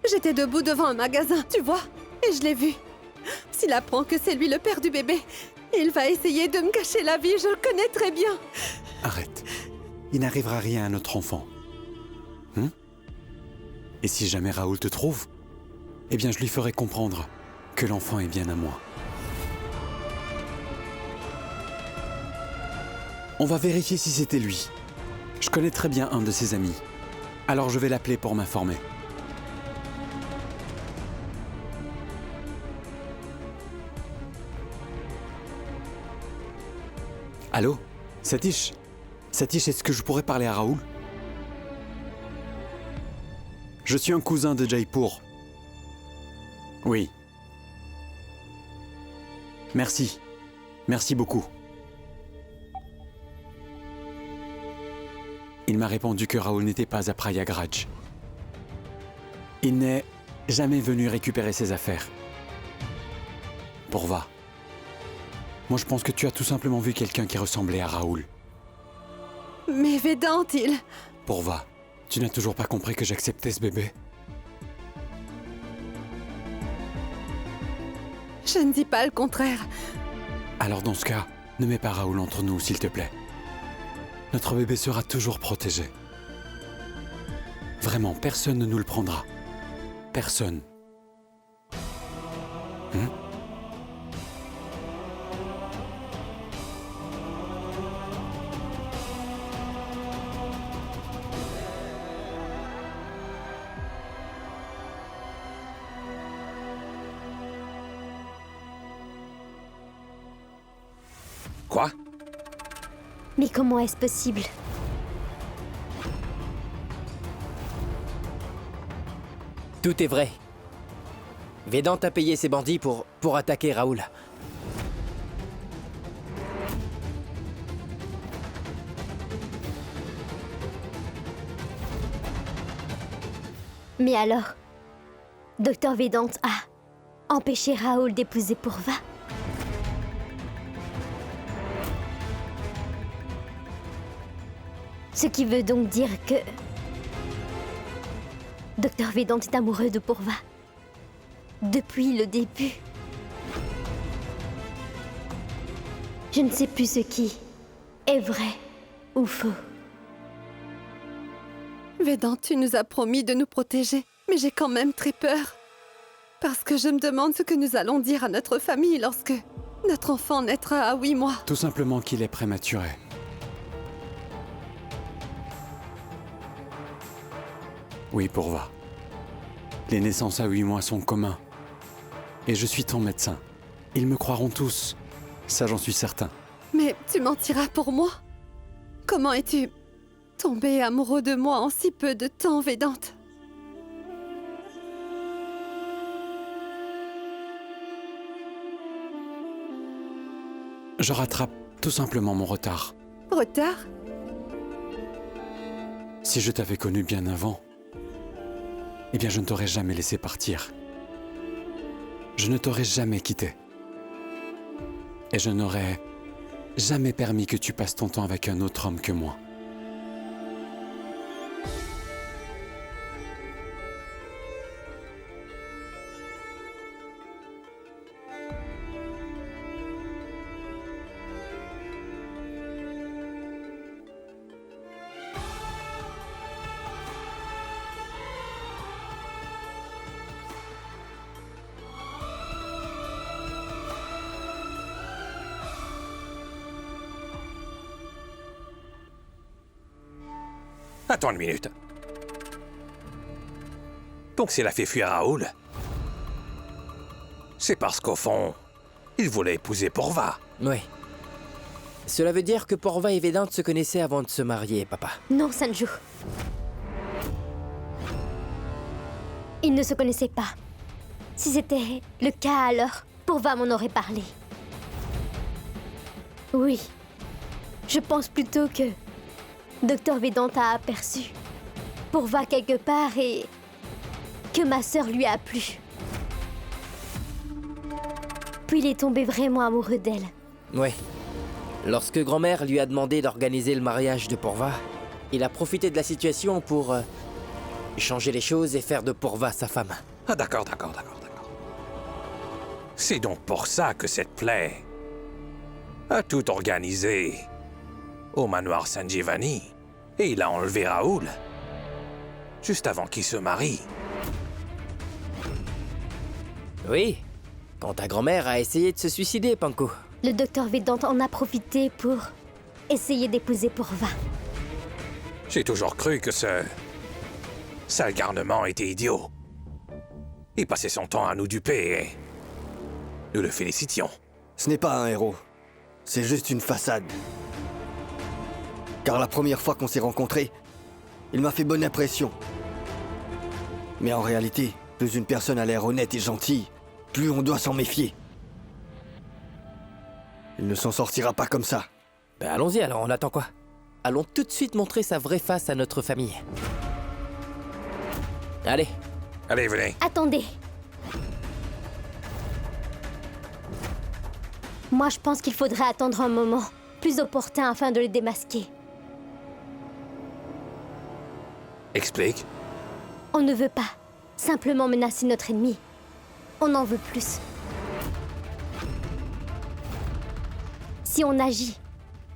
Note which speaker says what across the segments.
Speaker 1: J'étais debout devant un magasin, tu vois, et je l'ai vu. S'il apprend que c'est lui le père du bébé, il va essayer de me cacher la vie, je le connais très bien.
Speaker 2: Arrête. Il n'arrivera rien à notre enfant. Et si jamais Raoul te trouve, eh bien je lui ferai comprendre que l'enfant est bien à moi. On va vérifier si c'était lui. Je connais très bien un de ses amis. Alors je vais l'appeler pour m'informer. Allô? Satish? Satish, est-ce que je pourrais parler à Raoul? Je suis un cousin de Jaipur. Oui. Merci. Merci beaucoup. Il m'a répondu que Raoul n'était pas à Prayagraj. Il n'est jamais venu récupérer ses affaires. Pourva. Moi, je pense que tu as tout simplement vu quelqu'un qui ressemblait à Raoul.
Speaker 1: Mais Vedant, il...
Speaker 2: Pourva, tu n'as toujours pas compris que j'acceptais ce bébé?
Speaker 1: Je ne dis pas le contraire.
Speaker 2: Alors dans ce cas, ne mets pas Raoul entre nous, s'il te plaît. Notre bébé sera toujours protégé. Vraiment, personne ne nous le prendra. Personne.
Speaker 3: Quoi?
Speaker 4: Mais comment est-ce possible?
Speaker 5: Tout est vrai. Vedant a payé ses bandits pour attaquer Raoul.
Speaker 4: Mais alors, Docteur Vedant a empêché Raoul d'épouser Pourva. Ce qui veut donc dire que... Docteur Vedant est amoureux de Pourva. Depuis le début. Je ne sais plus ce qui est vrai ou faux.
Speaker 1: Vedant, tu nous as promis de nous protéger, mais j'ai quand même très peur. Parce que je me demande ce que nous allons dire à notre famille lorsque notre enfant naîtra à 8 mois.
Speaker 2: Tout simplement qu'il est prématuré. Oui, Pourva. Les naissances à 8 mois sont communs. Et je suis ton médecin. Ils me croiront tous. Ça, j'en suis certain.
Speaker 1: Mais tu mentiras pour moi? Comment es-tu tombé amoureux de moi en si peu de temps, Vedant?
Speaker 2: Je rattrape tout simplement mon retard.
Speaker 1: Retard?
Speaker 2: Si je t'avais connu bien avant, eh bien je ne t'aurais jamais laissé partir. Je ne t'aurais jamais quitté. Et je n'aurais jamais permis que tu passes ton temps avec un autre homme que moi.
Speaker 3: Attends une minute. Donc s'il a fait fuir Raoul, c'est parce qu'au fond, il voulait épouser Pourva.
Speaker 5: Oui. Cela veut dire que Pourva et Vedant se connaissaient avant de se marier, papa.
Speaker 4: Non, Sanju. Ils ne se connaissaient pas. Si c'était le cas, alors Pourva m'en aurait parlé. Oui. Je pense plutôt que Docteur Vedant a aperçu Pourva quelque part et que ma sœur lui a plu. Puis il est tombé vraiment amoureux d'elle.
Speaker 5: Oui. Lorsque grand-mère lui a demandé d'organiser le mariage de Pourva, il a profité de la situation pour changer les choses et faire de Purva sa femme.
Speaker 3: Ah d'accord. C'est donc pour ça que cette plaie a tout organisé au manoir Sanjivani et il a enlevé Raoul juste avant qu'il se marie.
Speaker 5: Oui, quand ta grand-mère a essayé de se suicider, Panko.
Speaker 4: Le docteur Vedant en a profité pour essayer d'épouser Purva.
Speaker 3: J'ai toujours cru que ce sale garnement était idiot. Il passait son temps à nous duper et nous le félicitions.
Speaker 6: Ce n'est pas un héros. C'est juste une façade. Car la première fois qu'on s'est rencontrés, il m'a fait bonne impression. Mais en réalité, plus une personne a l'air honnête et gentille, plus on doit s'en méfier. Il ne s'en sortira pas comme ça.
Speaker 5: Ben allons-y alors, on attend quoi? Allons tout de suite montrer sa vraie face à notre famille. Allez.
Speaker 3: Allez, venez.
Speaker 4: Attendez. Moi, je pense qu'il faudrait attendre un moment plus opportun afin de les démasquer.
Speaker 3: Explique.
Speaker 4: On ne veut pas simplement menacer notre ennemi. On en veut plus. Si on agit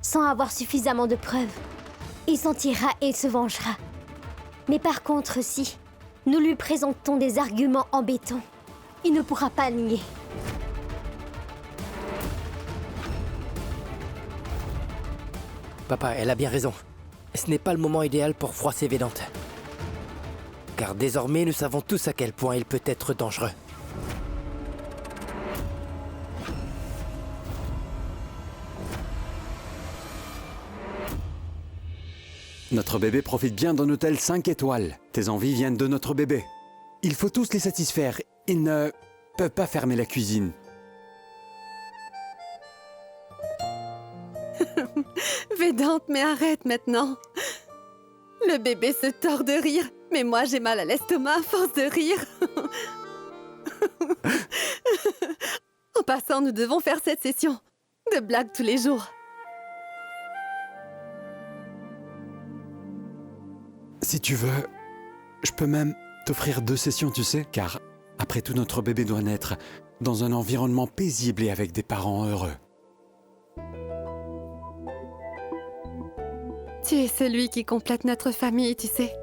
Speaker 4: sans avoir suffisamment de preuves, il s'en tirera et il se vengera. Mais par contre, si nous lui présentons des arguments embêtants, il ne pourra pas nier.
Speaker 5: Papa, elle a bien raison. Ce n'est pas le moment idéal pour froisser Vedant. Car désormais, nous savons tous à quel point il peut être dangereux.
Speaker 2: Notre bébé profite bien d'un hôtel 5 étoiles. Tes envies viennent de notre bébé. Il faut tous les satisfaire. Il ne peut pas fermer la cuisine.
Speaker 1: Vedant, mais arrête maintenant. Le bébé se tord de rire, mais moi j'ai mal à l'estomac à force de rire. En passant, nous devons faire cette session de blagues tous les jours.
Speaker 2: Si tu veux, je peux même t'offrir 2 sessions, tu sais, car après tout, notre bébé doit naître dans un environnement paisible et avec des parents heureux.
Speaker 1: Tu es celui qui complète notre famille, tu sais.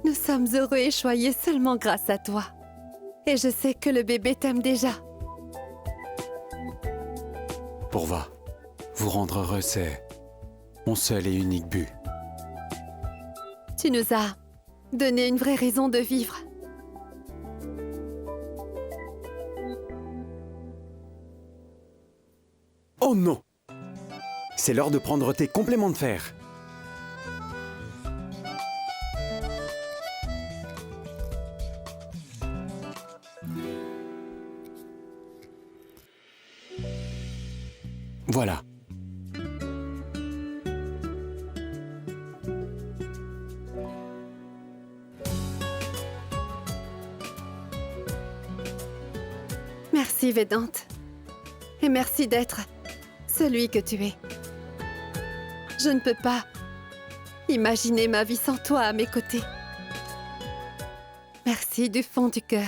Speaker 1: Nous sommes heureux et choyés seulement grâce à toi. Et je sais que le bébé t'aime déjà.
Speaker 2: Purva, vous rendre heureux, c'est mon seul et unique but.
Speaker 1: Tu nous as donné une vraie raison de vivre.
Speaker 2: Oh non! C'est l'heure de prendre tes compléments de fer. Voilà.
Speaker 1: Merci, Vedant. Et merci d'être celui que tu es. Je ne peux pas imaginer ma vie sans toi à mes côtés. Merci du fond du cœur.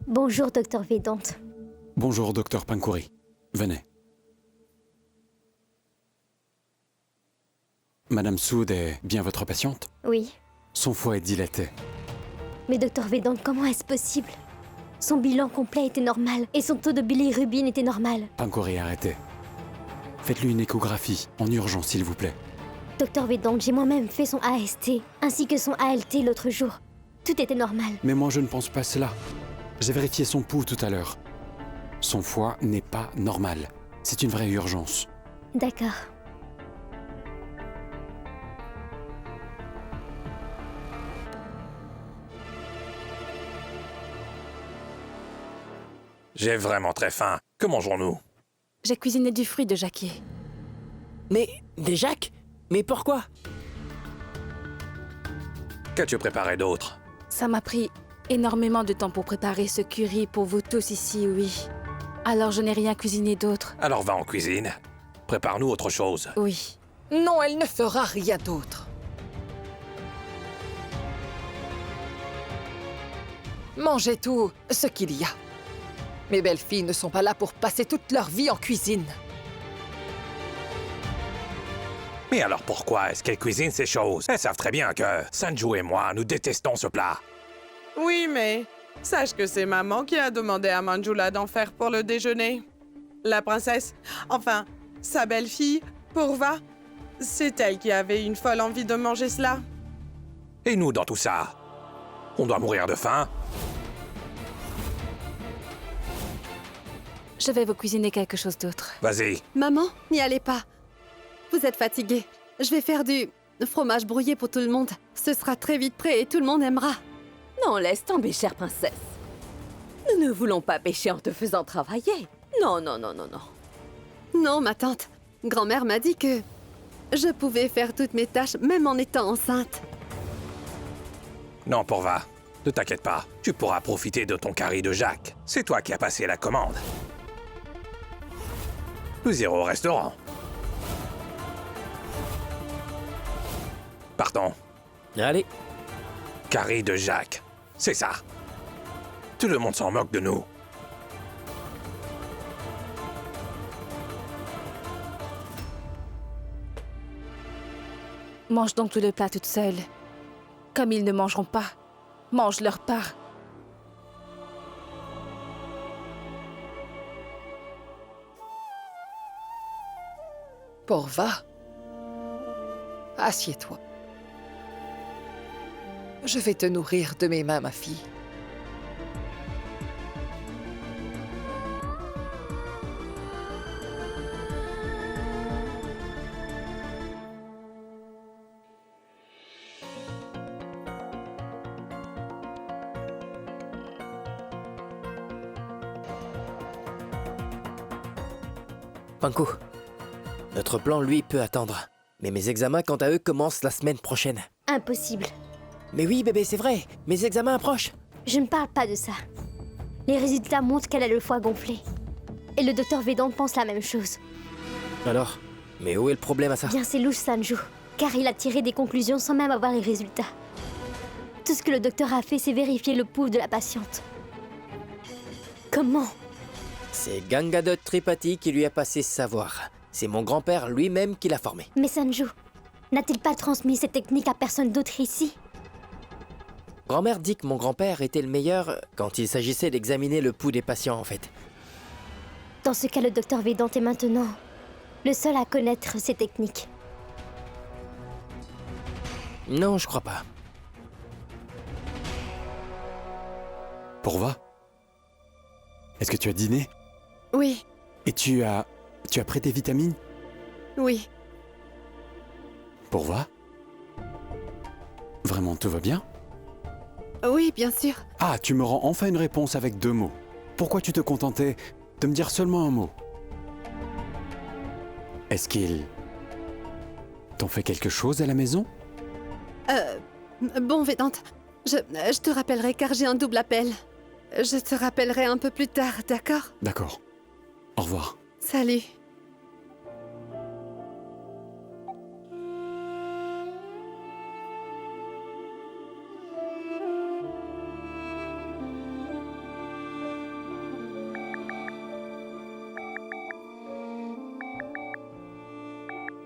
Speaker 4: Bonjour, docteur Vedant.
Speaker 2: Bonjour, docteur Pankuri. Venez. Madame Sood est bien votre patiente?
Speaker 4: Oui.
Speaker 2: Son foie est dilaté.
Speaker 4: Mais docteur Vedant, comment est-ce possible? Son bilan complet était normal et son taux de bilirubine était normal.
Speaker 2: Pankuri, arrêtez. Faites-lui une échographie, en urgence, s'il vous plaît.
Speaker 4: Docteur Vedant, j'ai moi-même fait son AST, ainsi que son ALT l'autre jour. Tout était normal.
Speaker 2: Mais moi, je ne pense pas cela. J'ai vérifié son pouls tout à l'heure. Son foie n'est pas normal. C'est une vraie urgence.
Speaker 4: D'accord.
Speaker 3: J'ai vraiment très faim. Que mangeons-nous?
Speaker 7: J'ai cuisiné du fruit de jacquier.
Speaker 5: Mais, des Jacques? Mais pourquoi?
Speaker 3: Qu'as-tu préparé d'autre?
Speaker 7: Ça m'a pris énormément de temps pour préparer ce curry pour vous tous ici, oui. Alors je n'ai rien cuisiné d'autre.
Speaker 3: Alors va en cuisine. Prépare-nous autre chose.
Speaker 7: Oui.
Speaker 8: Non, elle ne fera rien d'autre. Mangez tout ce qu'il y a. Mes belles filles ne sont pas là pour passer toute leur vie en cuisine.
Speaker 3: Mais alors pourquoi est-ce qu'elles cuisinent ces choses? Elles savent très bien que Sanju et moi, nous détestons ce plat.
Speaker 9: Oui, mais sache que c'est maman qui a demandé à Manjula d'en faire pour le déjeuner. La princesse, enfin, sa belle-fille, Purva, c'est elle qui avait une folle envie de manger cela.
Speaker 3: Et nous dans tout ça? On doit mourir de faim?
Speaker 7: Je vais vous cuisiner quelque chose d'autre.
Speaker 3: Vas-y.
Speaker 1: Maman, n'y allez pas. Vous êtes fatiguée. Je vais faire du fromage brouillé pour tout le monde. Ce sera très vite prêt et tout le monde aimera.
Speaker 10: Non, laisse tomber, chère princesse. Nous ne voulons pas pécher en te faisant travailler. Non, non, non, non, non.
Speaker 1: Non, ma tante. Grand-mère m'a dit que je pouvais faire toutes mes tâches même en étant enceinte.
Speaker 3: Non, Purva. Ne t'inquiète pas. Tu pourras profiter de ton curry de Jacques. C'est toi qui as passé la commande. Nous irons au restaurant. Partons.
Speaker 5: Allez.
Speaker 3: Curry de Jacques. C'est ça. Tout le monde s'en moque de nous.
Speaker 7: Mange donc tout le plat toute seule. Comme ils ne mangeront pas, mange leur part.
Speaker 8: Purva, assieds-toi. Je vais te nourrir de mes mains, ma fille.
Speaker 5: Panku, notre plan, lui, peut attendre. Mais mes examens, quant à eux, commencent la semaine prochaine.
Speaker 4: Impossible.
Speaker 5: Mais oui, bébé, c'est vrai. Mes examens approchent.
Speaker 4: Je ne parle pas de ça. Les résultats montrent qu'elle a le foie gonflé. Et le docteur Vedant pense la même chose.
Speaker 5: Alors? Mais où est le problème à ça?
Speaker 4: Bien, c'est louche, Sanju. Car il a tiré des conclusions sans même avoir les résultats. Tout ce que le docteur a fait, c'est vérifier le pouls de la patiente. Comment?
Speaker 5: C'est Gangadot Tripathi qui lui a passé ce savoir. C'est mon grand-père lui-même qui l'a formé.
Speaker 4: Mais Sanju, n'a-t-il pas transmis cette technique à personne d'autre ici?
Speaker 5: Grand-mère dit que mon grand-père était le meilleur quand il s'agissait d'examiner le pouls des patients, en fait.
Speaker 4: Dans ce cas, le docteur Vedant est maintenant le seul à connaître ces techniques.
Speaker 5: Non, je crois pas.
Speaker 2: Purva? Est-ce que tu as dîné?
Speaker 1: Oui,
Speaker 2: Et tu as pris tes vitamines?
Speaker 1: oui.
Speaker 2: Purva? Vraiment, tout va bien?
Speaker 1: Oui, bien sûr.
Speaker 2: Ah, tu me rends enfin une réponse avec 2 mots. Pourquoi tu te contentais de me dire seulement un mot? Est-ce qu'ils t'ont fait quelque chose à la maison?
Speaker 1: Bon, Vedante, je te rappellerai car j'ai un double appel. Je te rappellerai un peu plus tard, d'accord?
Speaker 2: D'accord. Au revoir.
Speaker 1: Salut.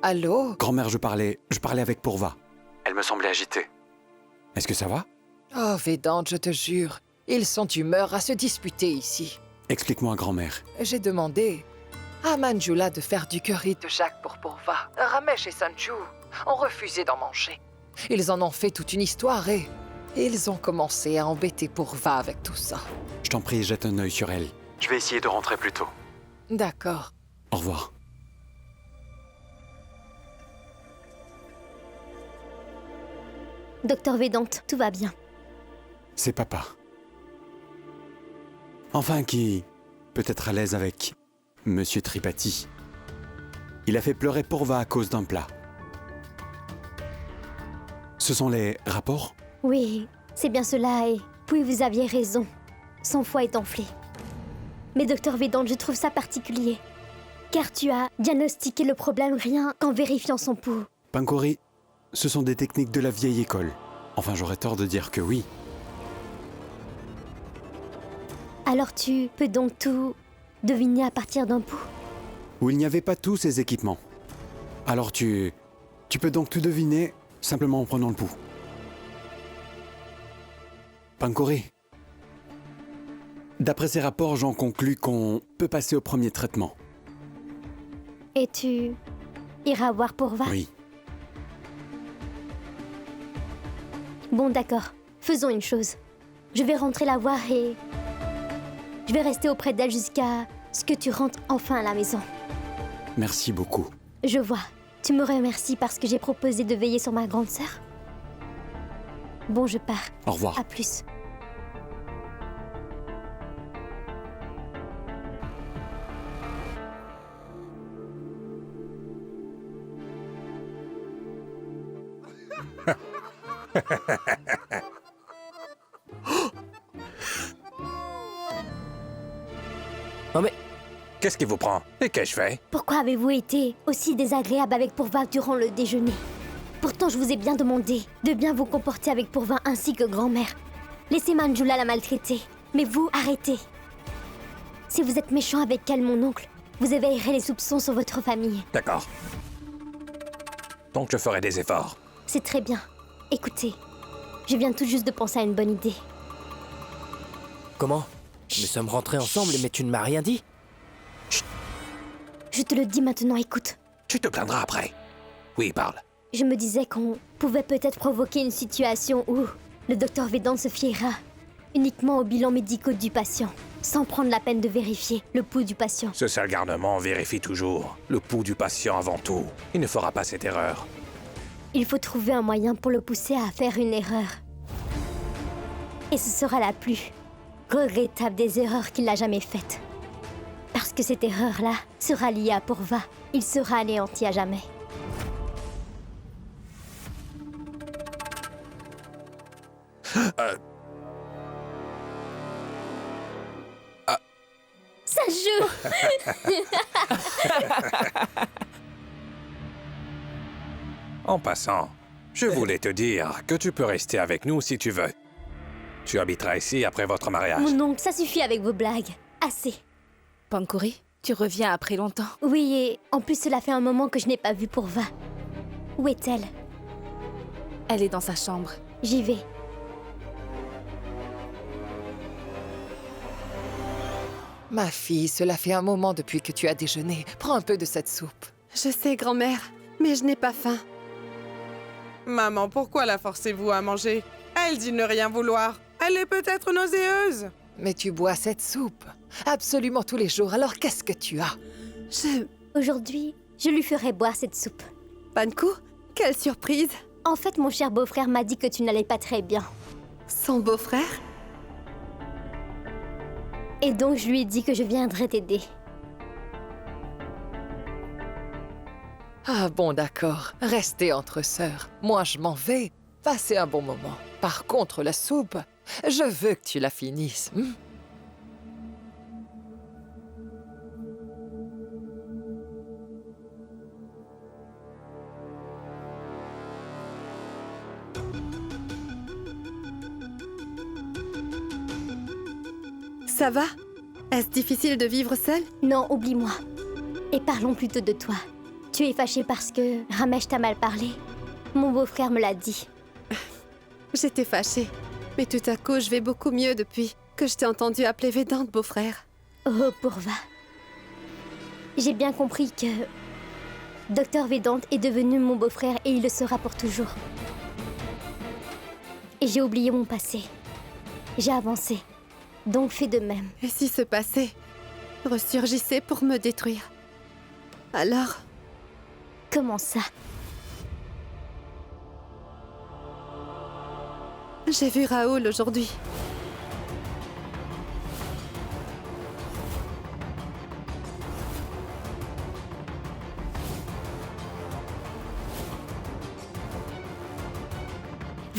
Speaker 8: Allô?
Speaker 2: Grand-mère, je parlais avec Purva. Elle me semblait agitée. Est-ce que ça va?
Speaker 8: Oh, Vedant, je te jure, ils sont d'humeur à se disputer ici.
Speaker 2: Explique-moi, grand-mère.
Speaker 8: J'ai demandé à Manjula de faire du curry de Jacques pour Purva. Ramesh et Sanju ont refusé d'en manger. Ils en ont fait toute une histoire et ils ont commencé à embêter Purva avec tout ça.
Speaker 2: Je t'en prie, jette un œil sur elle. Je vais essayer de rentrer plus tôt.
Speaker 8: D'accord.
Speaker 2: Au revoir.
Speaker 4: Docteur Vedant, tout va bien.
Speaker 2: C'est papa. Enfin, qui peut-être à l'aise avec Monsieur Tripathi. Il a fait pleurer Purva à cause d'un plat. Ce sont les rapports?
Speaker 4: Oui, c'est bien cela et puis vous aviez raison. Son foie est enflé. Mais docteur Vedant, je trouve ça particulier. Car tu as diagnostiqué le problème rien qu'en vérifiant son pouls.
Speaker 2: Pankori, ce sont des techniques de la vieille école. Enfin, j'aurais tort de dire que oui.
Speaker 4: Alors tu peux donc tout deviner à partir d'un pouls?
Speaker 2: Où il n'y avait pas tous ces équipements. Alors tu peux donc tout deviner simplement en prenant le pouls. Pankori, d'après ces rapports, j'en conclus qu'on peut passer au premier traitement.
Speaker 4: Et tu iras voir Purva?
Speaker 2: Oui.
Speaker 4: Bon, d'accord. Faisons une chose. Je vais rentrer la voir et je vais rester auprès d'elle jusqu'à ce que tu rentres enfin à la maison.
Speaker 2: Merci beaucoup.
Speaker 4: Je vois. Tu me remercies parce que j'ai proposé de veiller sur ma grande sœur? Bon, je pars.
Speaker 2: Au revoir.
Speaker 4: À plus.
Speaker 5: Non mais,
Speaker 3: Qu'est-ce qui vous prend? Et qu'ai-je fait?
Speaker 4: Pourquoi avez-vous été aussi désagréable avec Purva durant le déjeuner? Pourtant, je vous ai bien demandé de bien vous comporter avec Purva ainsi que grand-mère. Laissez Manjula la maltraiter. Mais vous, arrêtez. Si vous êtes méchant avec elle, mon oncle, vous éveillerez les soupçons sur votre famille.
Speaker 3: D'accord. Donc je ferai des efforts.
Speaker 4: C'est très bien. Écoutez, je viens tout juste de penser à une bonne idée.
Speaker 5: comment? Nous sommes rentrés ensemble, mais tu ne m'as rien dit?
Speaker 4: Je te le dis maintenant, écoute.
Speaker 3: Tu te plaindras après. Oui, parle.
Speaker 4: Je me disais qu'on pouvait peut-être provoquer une situation où le docteur Vedant se fiera uniquement aux bilans médicaux du patient, sans prendre la peine de vérifier le pouls du patient.
Speaker 3: Ce sale garnement vérifie toujours le pouls du patient avant tout. Il ne fera pas cette erreur.
Speaker 4: Il faut trouver un moyen pour le pousser à faire une erreur. Et ce sera la plus regrettable des erreurs qu'il n'a jamais faites. Parce que cette erreur-là sera liée à Purva. Il sera anéanti à jamais. Ça joue.
Speaker 3: En passant, je voulais te dire que tu peux rester avec nous si tu veux. Tu habiteras ici après votre mariage.
Speaker 4: Mon oncle, ça suffit avec vos blagues. Assez.
Speaker 7: Pankori, tu reviens après longtemps.
Speaker 4: Oui, et en plus, cela fait un moment que je n'ai pas vu Purva. Où est-elle?
Speaker 7: Elle est dans sa chambre.
Speaker 4: J'y vais.
Speaker 8: Ma fille, cela fait un moment depuis que tu as déjeuné. Prends un peu de cette soupe.
Speaker 1: Je sais, grand-mère, mais je n'ai pas faim.
Speaker 9: Maman, pourquoi la forcez-vous à manger? Elle dit ne rien vouloir. Elle est peut-être nauséeuse.
Speaker 8: Mais tu bois cette soupe absolument tous les jours, alors qu'est-ce que tu as?
Speaker 4: Aujourd'hui, je lui ferai boire cette soupe.
Speaker 1: Panku, quelle surprise!
Speaker 4: En fait, mon cher beau-frère m'a dit que tu n'allais pas très bien.
Speaker 1: Son beau-frère?
Speaker 4: Et donc, je lui ai dit que je viendrais t'aider.
Speaker 8: Ah bon, d'accord. Restez entre sœurs. Moi, je m'en vais. Passez un bon moment. Par contre, la soupe, je veux que tu la finisses.
Speaker 1: Ça va? Est-ce difficile de vivre seule?
Speaker 4: Non, oublie-moi. Et parlons plutôt de toi. Tu es fâchée parce que Ramesh t'a mal parlé? Mon beau-frère me l'a dit.
Speaker 1: J'étais fâchée. Mais tout à coup, je vais beaucoup mieux depuis que je t'ai entendu appeler Vedant, beau-frère.
Speaker 4: Oh, Purva. J'ai bien compris que Docteur Vedant est devenu mon beau-frère et il le sera pour toujours. Et j'ai oublié mon passé. J'ai avancé. Donc fais de même.
Speaker 1: Et si ce passé ressurgissait pour me détruire? Alors?
Speaker 4: Comment ça?
Speaker 1: J'ai vu Raoul aujourd'hui.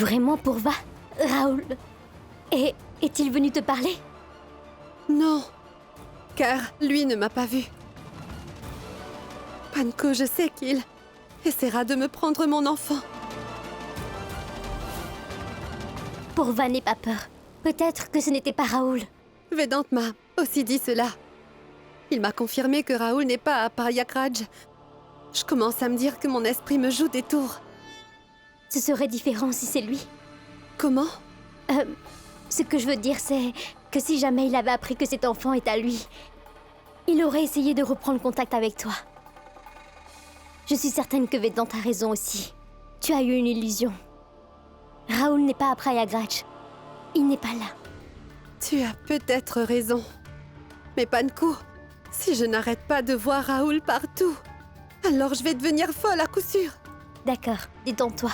Speaker 4: Vraiment, Purva? Raoul est-il venu te parler?
Speaker 1: Non, car lui ne m'a pas vu. Panko, je sais qu'il essaiera de me prendre mon enfant.
Speaker 4: Purva, n'aie pas peur. Peut-être que ce n'était pas Raoul.
Speaker 1: Vedant m'a aussi dit cela. Il m'a confirmé que Raoul n'est pas à Prayagraj. Je commence à me dire que mon esprit me joue des tours.
Speaker 4: Ce serait différent si c'est lui.
Speaker 1: Comment?
Speaker 4: Ce que je veux dire, c'est que si jamais il avait appris que cet enfant est à lui, il aurait essayé de reprendre contact avec toi. Je suis certaine que Vedant a raison aussi. Tu as eu une illusion. Raoul n'est pas à Prayagraj. Il n'est pas là.
Speaker 1: Tu as peut-être raison. Mais Panko, si je n'arrête pas de voir Raoul partout, alors je vais devenir folle à coup sûr.
Speaker 4: D'accord, détends-toi.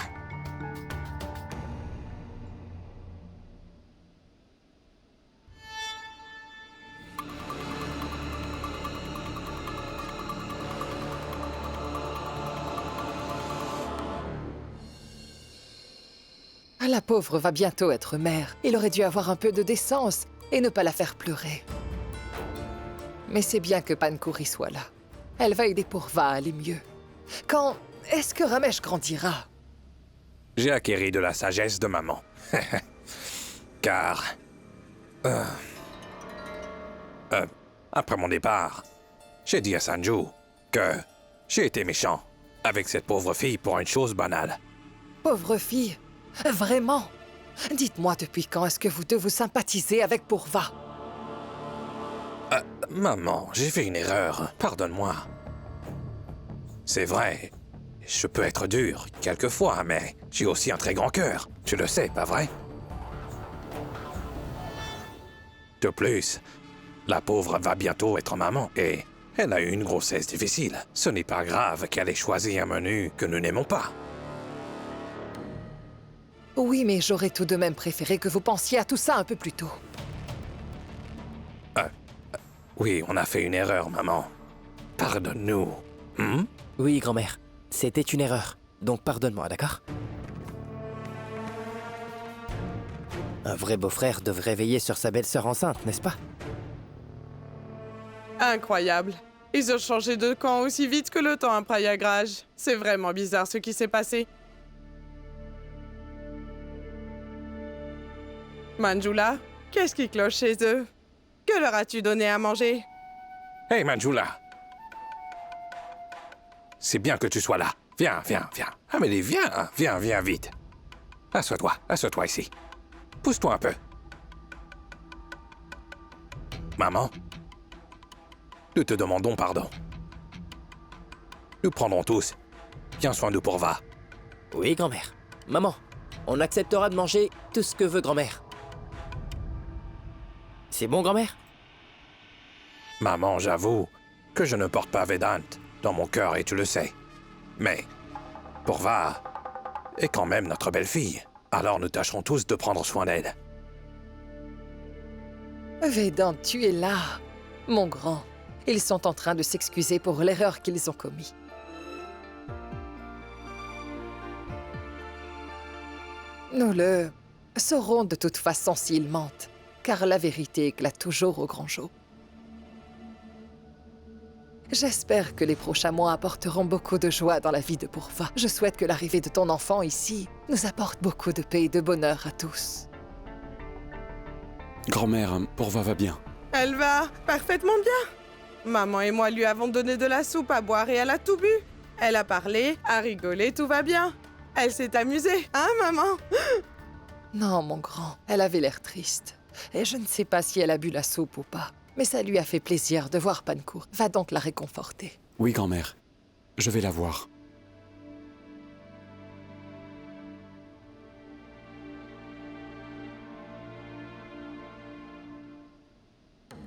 Speaker 8: La pauvre va bientôt être mère. Il aurait dû avoir un peu de décence et ne pas la faire pleurer. Mais c'est bien que Pankouri soit là. Elle va aider Purva à aller mieux. Quand est-ce que Ramesh grandira?
Speaker 3: J'ai acquéri de la sagesse de maman. Car... après mon départ, j'ai dit à Sanju que j'ai été méchant avec cette pauvre fille pour une chose banale.
Speaker 8: Pauvre fille? Vraiment? Dites-moi depuis quand est-ce que vous deux vous sympathisez avec Purva?
Speaker 3: Maman, j'ai fait une erreur. Pardonne-moi. C'est vrai, je peux être dur quelquefois, mais j'ai aussi un très grand cœur. Tu le sais, pas vrai? De plus, la pauvre va bientôt être maman et elle a eu une grossesse difficile. Ce n'est pas grave qu'elle ait choisi un menu que nous n'aimons pas.
Speaker 8: Oui, mais j'aurais tout de même préféré que vous pensiez à tout ça un peu plus tôt.
Speaker 3: Oui, on a fait une erreur, maman. Pardonne-nous.
Speaker 5: Oui, grand-mère. C'était une erreur. Donc pardonne-moi, d'accord? Un vrai beau-frère devrait veiller sur sa belle-sœur enceinte, n'est-ce pas?
Speaker 9: Incroyable. Ils ont changé de camp aussi vite que le temps à Prayagraj. C'est vraiment bizarre ce qui s'est passé. Manjula, qu'est-ce qui cloche chez eux? Que leur as-tu donné à manger?
Speaker 3: Hey, Manjula! C'est bien que tu sois là. Viens, viens, viens. Amélie, viens, viens vite. Assois-toi ici. Pousse-toi un peu. Maman, nous te demandons pardon. Nous prendrons tous bien soin de Purva.
Speaker 5: Oui, grand-mère. Maman, on acceptera de manger tout ce que veut grand-mère. C'est bon, grand-mère?
Speaker 3: Maman, j'avoue que je ne porte pas Vedant dans mon cœur et tu le sais. Mais Purva est quand même notre belle-fille. Alors nous tâcherons tous de prendre soin d'elle.
Speaker 8: Vedant, tu es là, mon grand. Ils sont en train de s'excuser pour l'erreur qu'ils ont commise. Nous le saurons de toute façon s'ils mentent, car la vérité éclate toujours au grand jour. J'espère que les prochains mois apporteront beaucoup de joie dans la vie de Purva. Je souhaite que l'arrivée de ton enfant ici nous apporte beaucoup de paix et de bonheur à tous.
Speaker 2: Grand-mère, Purva va bien.
Speaker 9: Elle va parfaitement bien. Maman et moi lui avons donné de la soupe à boire et elle a tout bu. Elle a parlé, a rigolé, tout va bien. Elle s'est amusée, hein, maman?
Speaker 8: Non, mon grand, elle avait l'air triste. Et je ne sais pas si elle a bu la soupe ou pas. Mais ça lui a fait plaisir de voir Pankour. Va donc la réconforter.
Speaker 2: Oui, grand-mère. Je vais la voir.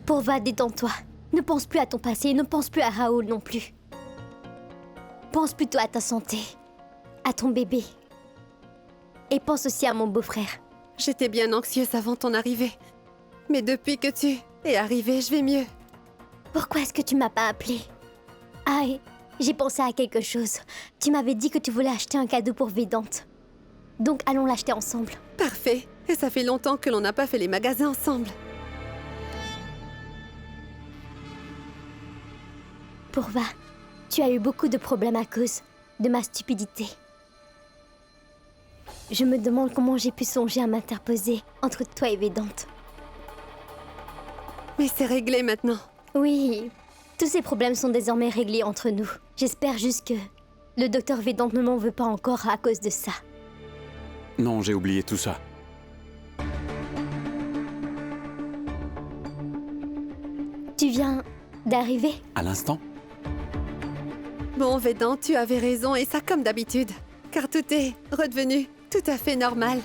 Speaker 4: Purva, détends-toi. Ne pense plus à ton passé, ne pense plus à Raoul non plus. Pense plutôt à ta santé, à ton bébé. Et pense aussi à mon beau-frère.
Speaker 1: J'étais bien anxieuse avant ton arrivée. Mais depuis que tu es arrivée, je vais mieux.
Speaker 4: Pourquoi est-ce que tu m'as pas appelée? Ah, et j'ai pensé à quelque chose. Tu m'avais dit que tu voulais acheter un cadeau pour Vedant. Donc allons l'acheter ensemble.
Speaker 1: Parfait. Et ça fait longtemps que l'on n'a pas fait les magasins ensemble.
Speaker 4: Pourva, tu as eu beaucoup de problèmes à cause de ma stupidité. Je me demande comment j'ai pu songer à m'interposer entre toi et Vedante.
Speaker 1: Mais c'est réglé maintenant.
Speaker 4: Oui, tous ces problèmes sont désormais réglés entre nous. J'espère juste que le docteur Vedante ne m'en veut pas encore à cause de ça.
Speaker 2: Non, j'ai oublié tout ça.
Speaker 4: Tu viens d'arriver?
Speaker 2: À l'instant?
Speaker 1: Bon, Vedante, tu avais raison, et ça comme d'habitude. Car tout est redevenu tout à fait normal.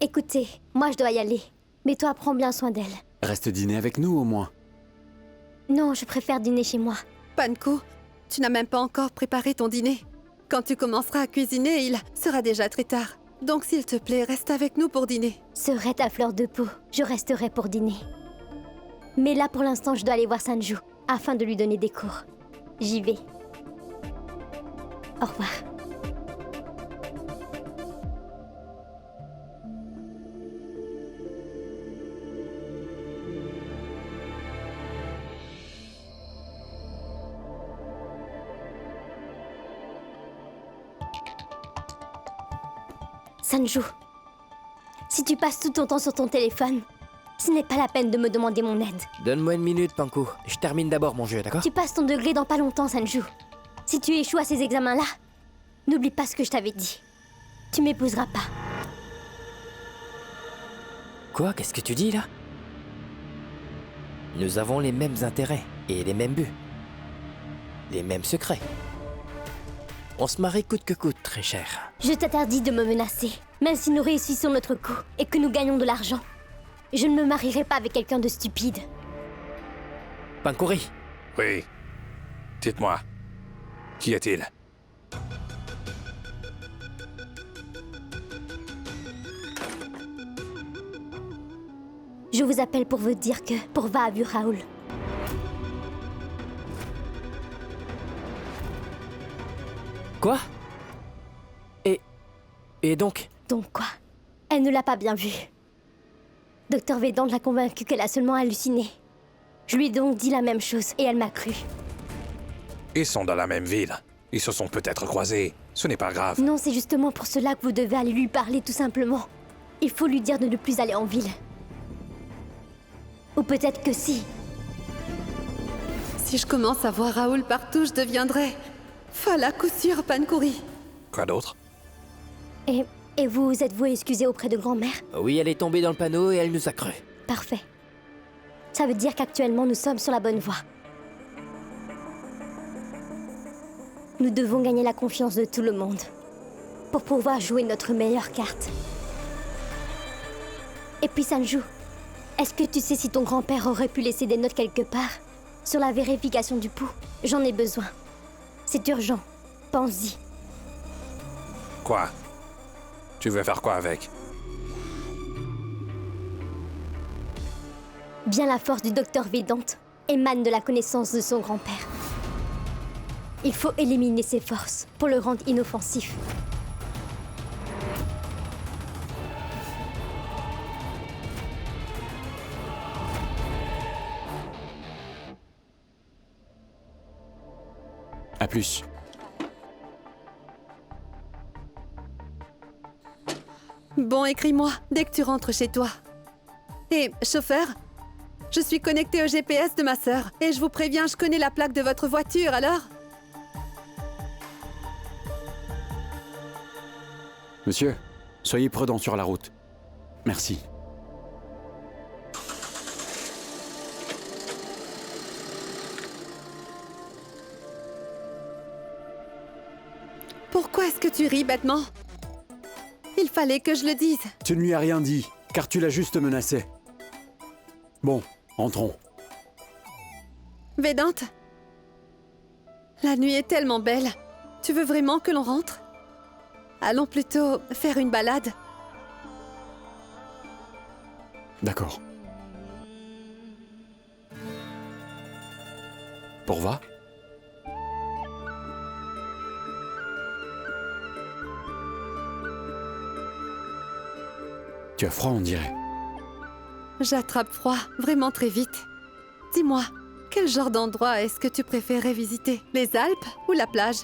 Speaker 4: Écoutez, moi je dois y aller. Mais toi, prends bien soin d'elle.
Speaker 2: Reste dîner avec nous, au moins.
Speaker 4: Non, je préfère dîner chez moi.
Speaker 1: Panko, tu n'as même pas encore préparé ton dîner. Quand tu commenceras à cuisiner, il sera déjà très tard. Donc s'il te plaît, reste avec nous pour dîner.
Speaker 4: Serait ta fleur de peau, je resterai pour dîner. Mais là, pour l'instant, je dois aller voir Sanju, afin de lui donner des cours. J'y vais. Au revoir. Sanju, si tu passes tout ton temps sur ton téléphone, ce n'est pas la peine de me demander mon aide.
Speaker 5: Donne-moi une minute, Panko. Je termine d'abord mon jeu, d'accord?
Speaker 4: Tu passes ton degré dans pas longtemps, Sanju. Si tu échoues à ces examens-là, n'oublie pas ce que je t'avais dit. Tu m'épouseras pas.
Speaker 5: Quoi? Qu'est-ce que tu dis, là? Nous avons les mêmes intérêts et les mêmes buts. Les mêmes secrets. On se marie coûte que coûte, très cher.
Speaker 4: Je t'interdis de me menacer, même si nous réussissons notre coup et que nous gagnons de l'argent. Je ne me marierai pas avec quelqu'un de stupide.
Speaker 5: Pankori.
Speaker 3: Oui. Dites-moi. Qui est-il?
Speaker 4: Je vous appelle pour vous dire que Pourva a vu Raoul.
Speaker 5: Quoi? Et donc?
Speaker 4: Donc quoi? Elle ne l'a pas bien vu. Docteur Vedante l'a convaincue qu'elle a seulement halluciné. Je lui ai donc dit la même chose et elle m'a cru.
Speaker 3: Ils sont dans la même ville. Ils se sont peut-être croisés. Ce n'est pas grave.
Speaker 4: Non, c'est justement pour cela que vous devez aller lui parler tout simplement. Il faut lui dire de ne plus aller en ville. Ou peut-être que si.
Speaker 1: Si je commence à voir Raoul partout, je deviendrai folle à coup sûr, Pankuri.
Speaker 3: Quoi d'autre?
Speaker 4: Et vous êtes-vous excusé auprès de grand-mère?
Speaker 5: Oui, elle est tombée dans le panneau et elle nous a cru.
Speaker 4: Parfait. Ça veut dire qu'actuellement nous sommes sur la bonne voie. Nous devons gagner la confiance de tout le monde pour pouvoir jouer notre meilleure carte. Et puis Sanju, est-ce que tu sais si ton grand-père aurait pu laisser des notes quelque part sur la vérification du pouls? J'en ai besoin. C'est urgent. Pense-y.
Speaker 3: Quoi? Tu veux faire quoi avec?
Speaker 4: Bien la force du docteur Vedante émane de la connaissance de son grand-père. Il faut éliminer ses forces pour le rendre inoffensif.
Speaker 2: À plus.
Speaker 1: Bon, écris-moi dès que tu rentres chez toi. Et, chauffeur, je suis connectée au GPS de ma sœur. Et je vous préviens, je connais la plaque de votre voiture, alors?
Speaker 2: Monsieur, soyez prudent sur la route. Merci.
Speaker 1: Pourquoi est-ce que tu ris bêtement? Il fallait que je le dise.
Speaker 2: Tu ne lui as rien dit, car tu l'as juste menacé. Bon, entrons.
Speaker 1: Vedante? La nuit est tellement belle. Tu veux vraiment que l'on rentre? Allons plutôt faire une balade.
Speaker 2: D'accord. Pourva? Tu as froid, on dirait.
Speaker 1: J'attrape froid vraiment très vite. Dis-moi, quel genre d'endroit est-ce que tu préférais visiter? Les Alpes ou la plage?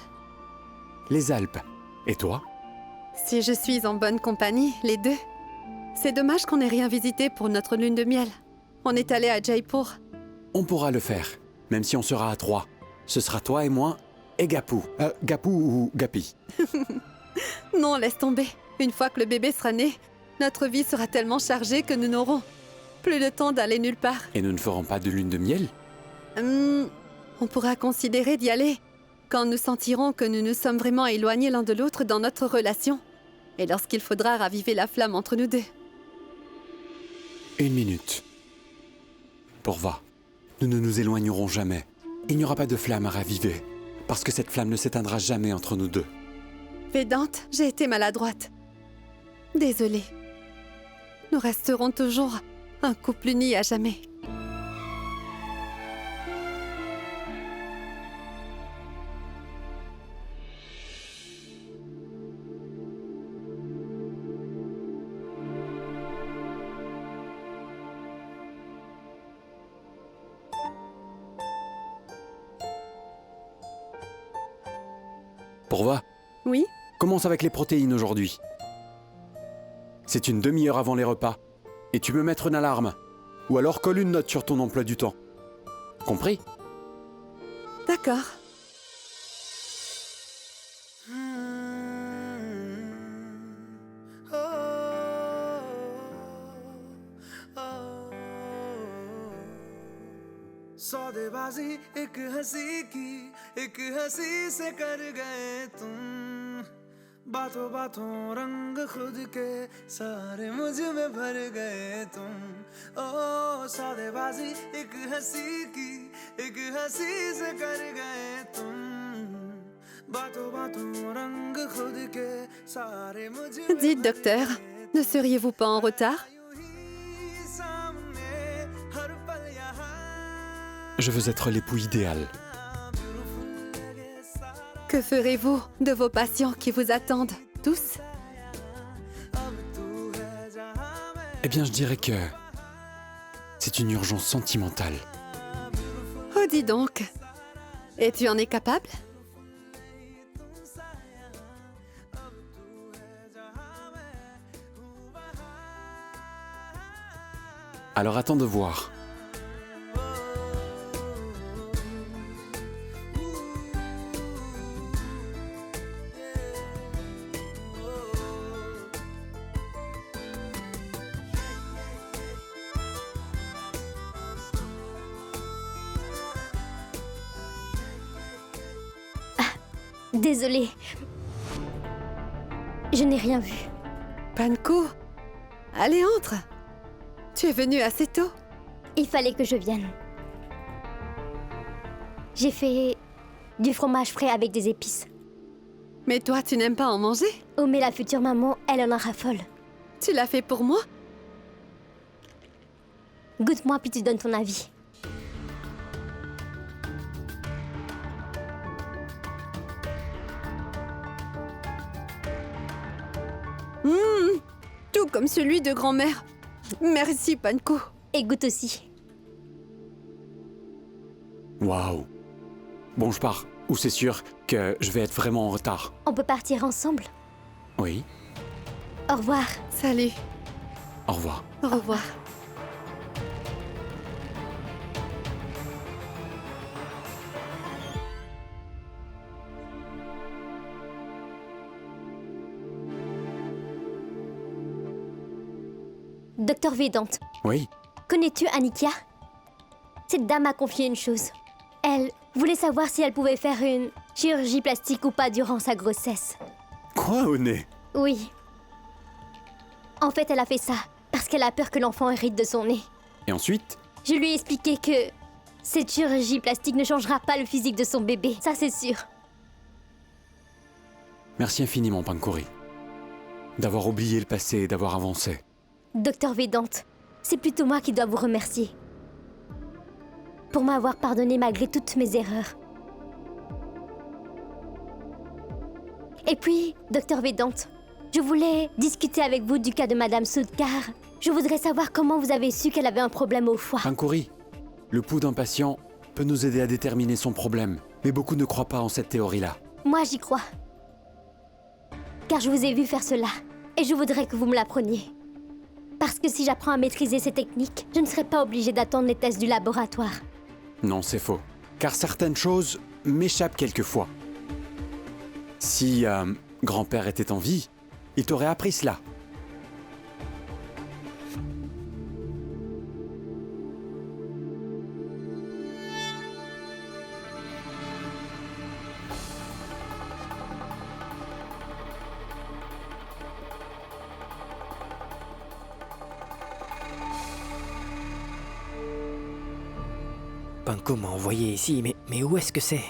Speaker 2: Les Alpes. Et toi?
Speaker 1: Si je suis en bonne compagnie, les deux. C'est dommage qu'on n'ait rien visité pour notre lune de miel. On est allé à Jaipur.
Speaker 2: On pourra le faire, même si on sera à 3. Ce sera toi et moi et Gapou. Gapou ou Gapi.
Speaker 1: Non, laisse tomber. Une fois que le bébé sera né, notre vie sera tellement chargée que nous n'aurons plus le temps d'aller nulle part.
Speaker 2: Et nous ne ferons pas de lune de miel?
Speaker 1: On pourra considérer d'y aller quand nous sentirons que nous nous sommes vraiment éloignés l'un de l'autre dans notre relation. Et lorsqu'il faudra raviver la flamme entre nous deux.
Speaker 2: 1 minute. Pourva, nous ne nous éloignerons jamais. Il n'y aura pas de flamme à raviver, parce que cette flamme ne s'éteindra jamais entre nous deux.
Speaker 1: Vedante, j'ai été maladroite. Désolée. Nous resterons toujours un couple uni à jamais.
Speaker 2: Pourva,
Speaker 1: Oui?
Speaker 2: commence avec les protéines aujourd'hui. C'est une demi-heure avant les repas. Et tu peux mettre une alarme. Ou alors colle une note sur ton emploi du temps. Compris?
Speaker 1: D'accord.
Speaker 11: सौदेबाजी एक हंसी की एक हंसी से कर गए तुम बातों बातों रंग खुद के सारे मुझ में भर गए तुम ओ सौदेबाजी एक हंसी की एक हंसी से कर गए तुम बातों बातों रंग खुद के सारे मुझ में
Speaker 1: Dites, docteur, ne seriez-vous pas en retard?
Speaker 2: Je veux être l'époux idéal.
Speaker 1: Que ferez-vous de vos patients qui vous attendent, tous?
Speaker 2: Eh bien, je dirais que c'est une urgence sentimentale.
Speaker 1: Oh, dis donc. Et tu en es capable?
Speaker 2: Alors attends de voir.
Speaker 4: Désolée. Je n'ai rien vu.
Speaker 1: Panko, allez, entre. Tu es venu assez tôt.
Speaker 4: Il fallait que je vienne. J'ai fait du fromage frais avec des épices.
Speaker 1: Mais toi, tu n'aimes pas en manger?
Speaker 4: Oh, mais la future maman, elle en a raffole.
Speaker 1: Tu l'as fait pour moi?
Speaker 4: Goûte-moi puis tu donnes ton avis.
Speaker 1: Tout comme celui de grand-mère. Merci, Panko.
Speaker 4: Et goûte aussi.
Speaker 2: Waouh. Bon, je pars. Ou c'est sûr que je vais être vraiment en retard.
Speaker 4: On peut partir ensemble.
Speaker 2: Oui.
Speaker 4: Au revoir.
Speaker 1: Salut.
Speaker 2: Au revoir.
Speaker 1: Au revoir.
Speaker 4: Docteur Vedante,
Speaker 2: Oui.
Speaker 4: connais-tu Anikia? Cette dame m'a confié une chose. Elle voulait savoir si elle pouvait faire une chirurgie plastique ou pas durant sa grossesse.
Speaker 2: Quoi au nez?
Speaker 4: Oui. En fait, elle a fait ça parce qu'elle a peur que l'enfant hérite de son nez.
Speaker 2: Et ensuite?
Speaker 4: Je lui ai expliqué que cette chirurgie plastique ne changera pas le physique de son bébé, ça c'est sûr.
Speaker 2: Merci infiniment, Pankori. D'avoir oublié le passé et d'avoir avancé.
Speaker 4: Docteur Vedante, c'est plutôt moi qui dois vous remercier. Pour m'avoir pardonné malgré toutes mes erreurs. Et puis, Docteur Vedante, Je voulais discuter avec vous du cas de Madame Soud, car je voudrais savoir comment vous avez su qu'elle avait un problème au foie.
Speaker 2: Pankuri, le pouls d'un patient peut nous aider à déterminer son problème, mais beaucoup ne croient pas en cette théorie-là.
Speaker 4: Moi, j'y crois. Car je vous ai vu faire cela, et je voudrais que vous me l'appreniez. Parce que si j'apprends à maîtriser ces techniques, je ne serai pas obligée d'attendre les tests du laboratoire.
Speaker 2: Non, c'est faux. Car certaines choses m'échappent quelquefois. Si grand-père était en vie, il t'aurait appris cela.
Speaker 5: Panko m'a envoyé ici, mais où est-ce que c'est?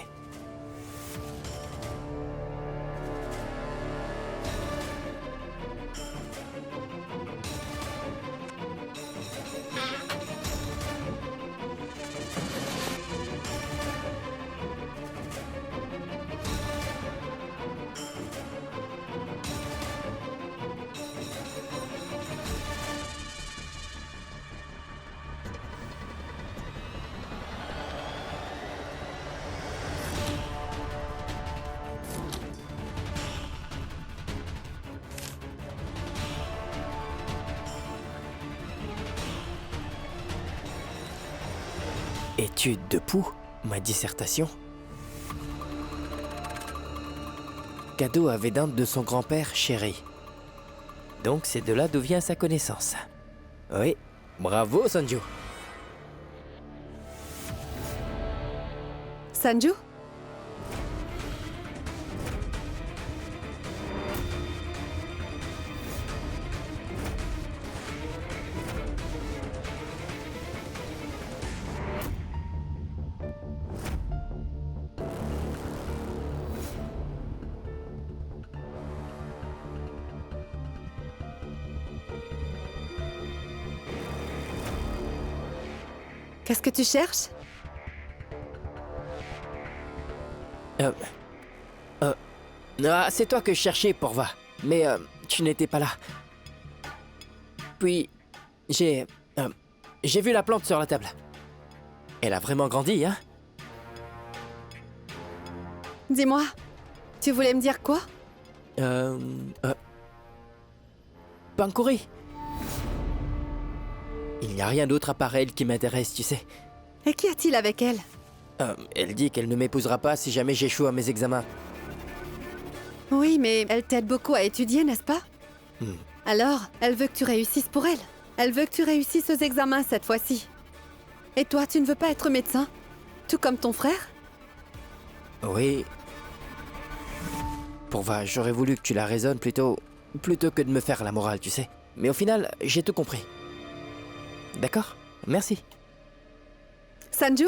Speaker 5: Étude de pouls, ma dissertation. Cadeau à Vedant de son grand-père chéri. Donc c'est de là d'où vient sa connaissance. Oui, bravo Sanju.
Speaker 1: Sanju? Qu'est-ce que tu cherches?
Speaker 5: C'est toi que je cherchais, Pourva. Mais tu n'étais pas là. Puis, j'ai vu la plante sur la table. Elle a vraiment grandi, hein?
Speaker 1: Dis-moi, tu voulais me dire quoi?
Speaker 5: Pankuri. Il n'y a rien d'autre à part elle qui m'intéresse, tu sais.
Speaker 1: Et qu'y a-t-il avec elle?
Speaker 5: Elle dit qu'elle ne m'épousera pas si jamais j'échoue à mes examens.
Speaker 1: Oui, mais elle t'aide beaucoup à étudier, n'est-ce pas? Alors, elle veut que tu réussisses pour elle. Elle veut que tu réussisses aux examens cette fois-ci. Et toi, tu ne veux pas être médecin? Tout comme ton frère?
Speaker 5: Oui. Pourva, j'aurais voulu que tu la raisonnes plutôt que de me faire la morale, tu sais. Mais au final, j'ai tout compris. D'accord? Merci.
Speaker 1: Sanju?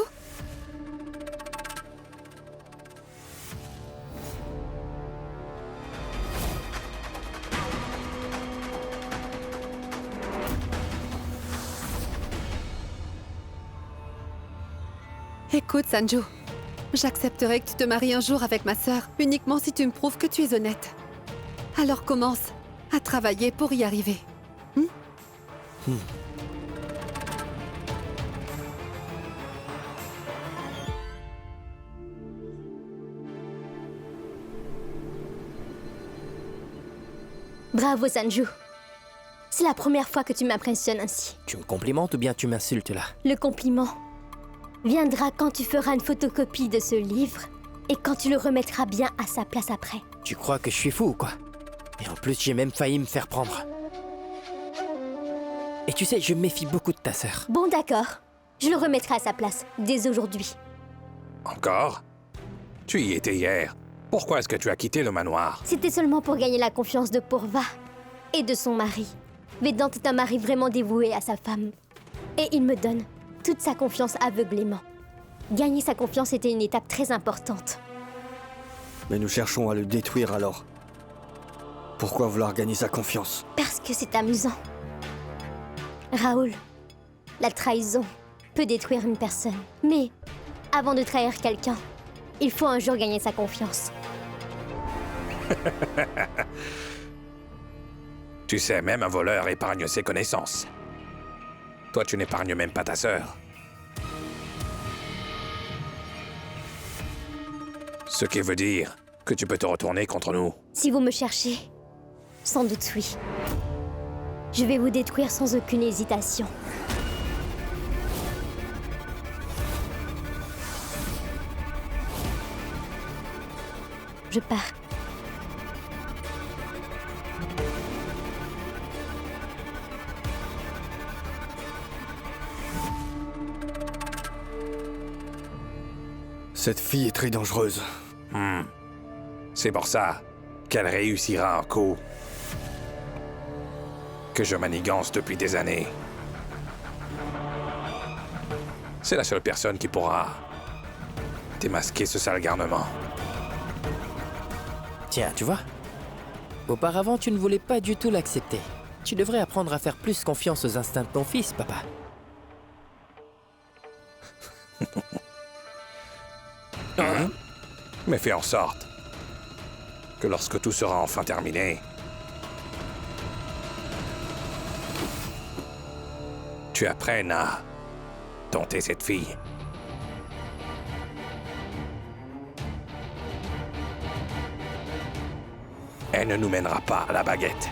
Speaker 1: Écoute, Sanju, j'accepterai que tu te maries un jour avec ma sœur, uniquement si tu me prouves que tu es honnête. Alors commence à travailler pour y arriver.
Speaker 4: Bravo, Sanju. C'est la première fois que tu m'impressionnes ainsi.
Speaker 5: Tu me complimentes ou bien tu m'insultes là?
Speaker 4: Le compliment viendra quand tu feras une photocopie de ce livre et quand tu le remettras bien à sa place après.
Speaker 5: Tu crois que je suis fou ou quoi? Et en plus, j'ai même failli me faire prendre. Et tu sais, je me méfie beaucoup de ta sœur.
Speaker 4: Bon, d'accord. Je le remettrai à sa place, dès aujourd'hui.
Speaker 3: Encore? Tu y étais hier. Pourquoi est-ce que tu as quitté le manoir?
Speaker 4: C'était seulement pour gagner la confiance de Pourva et de son mari. Vedant est un mari vraiment dévoué à sa femme. Et il me donne toute sa confiance aveuglément. Gagner sa confiance était une étape très importante.
Speaker 6: Mais nous cherchons à le détruire alors. Pourquoi vouloir gagner sa confiance?
Speaker 4: Parce que c'est amusant. Raoul, la trahison peut détruire une personne. Mais avant de trahir quelqu'un, il faut un jour gagner sa confiance.
Speaker 3: Tu sais, même un voleur épargne ses connaissances. Toi, tu n'épargnes même pas ta sœur. Ce qui veut dire que tu peux te retourner contre nous.
Speaker 4: Si vous me cherchez, sans doute oui. Je vais vous détruire sans aucune hésitation. Je pars.
Speaker 6: Cette fille est très dangereuse.
Speaker 3: C'est pour ça qu'elle réussira un coup que je manigance depuis des années. C'est la seule personne qui pourra démasquer ce sale garnement.
Speaker 5: Tiens, tu vois? Auparavant, tu ne voulais pas du tout l'accepter. Tu devrais apprendre à faire plus confiance aux instincts de ton fils, papa.
Speaker 3: Mais fais en sorte que lorsque tout sera enfin terminé, tu apprennes à dompter cette fille. Elle ne nous mènera pas à la baguette.